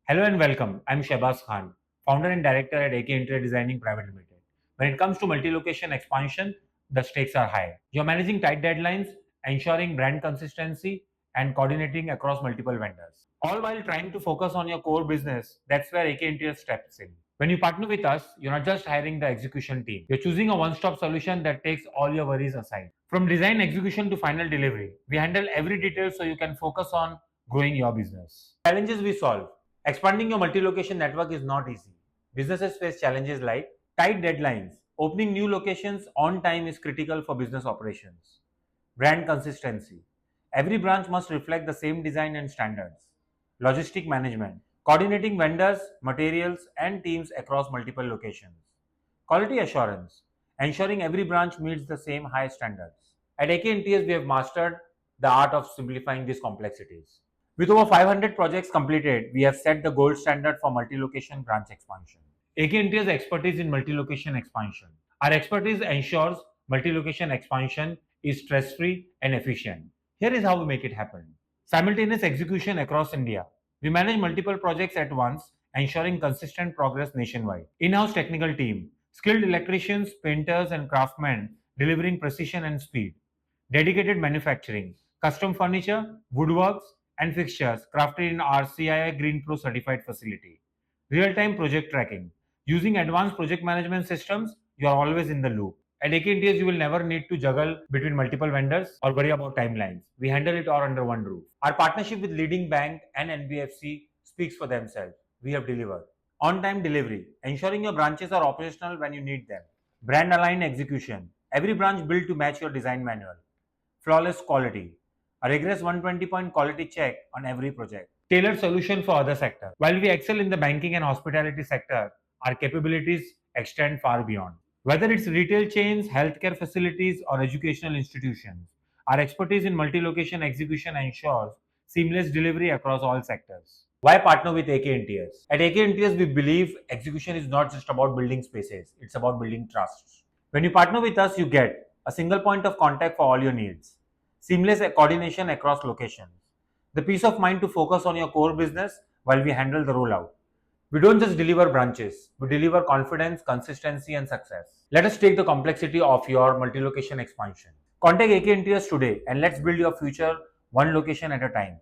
Hello and welcome. I'm Shehbaz Khan, founder and director at AK Interiors Designing Pvt. Limited. When it comes to multi-location expansion, the stakes are high. You're managing tight deadlines, ensuring brand consistency, and coordinating across multiple vendors. All while trying to focus on your core business, that's where AK Interiors steps in. When you partner with us, you're not just hiring the execution team. You're choosing a one-stop solution that takes all your worries aside. From design execution to final delivery, we handle every detail so you can focus on growing your business. Challenges we solve. Expanding your multi-location network is not easy. Businesses face challenges like tight deadlines. Opening new locations on time is critical for business operations. Brand consistency. Every branch must reflect the same design and standards. Logistic management. Coordinating vendors, materials, and teams across multiple locations. Quality assurance. Ensuring every branch meets the same high standards. At AK Interiors, we have mastered the art of simplifying these complexities. With over 500 projects completed, we have set the gold standard for multi-location branch expansion. AK Interiors' expertise in multi-location expansion. Our expertise ensures multi-location expansion is stress-free and efficient. Here is how we make it happen. Simultaneous execution across India. We manage multiple projects at once, ensuring consistent progress nationwide. In-house technical team. Skilled electricians, painters, and craftsmen delivering precision and speed. Dedicated manufacturing. Custom furniture, woodworks, and fixtures crafted in our CII Green Pro Certified facility. Real-time project tracking. Using advanced project management systems, you are always in the loop. At AK Interiors, you will never need to juggle between multiple vendors or worry about timelines. We handle it all under one roof. Our partnership with leading bank and NBFC speaks for themselves. We have delivered. On-time delivery, ensuring your branches are operational when you need them. Brand-aligned execution. Every branch built to match your design manual. Flawless quality. A rigorous 120-point quality check on every project. Tailored solution for other sectors. While we excel in the banking and hospitality sector, our capabilities extend far beyond. Whether it's retail chains, healthcare facilities, or educational institutions, our expertise in multi-location execution ensures seamless delivery across all sectors. Why partner with AK Interiors? At AK Interiors, we believe execution is not just about building spaces, it's about building trust. When you partner with us, you get a single point of contact for all your needs, seamless coordination across locations, the peace of mind to focus on your core business while we handle the rollout. We don't just deliver branches, we deliver confidence, consistency, and success. Let us take the complexity of your multi-location expansion. Contact AK Interiors today and let's build your future one location at a time.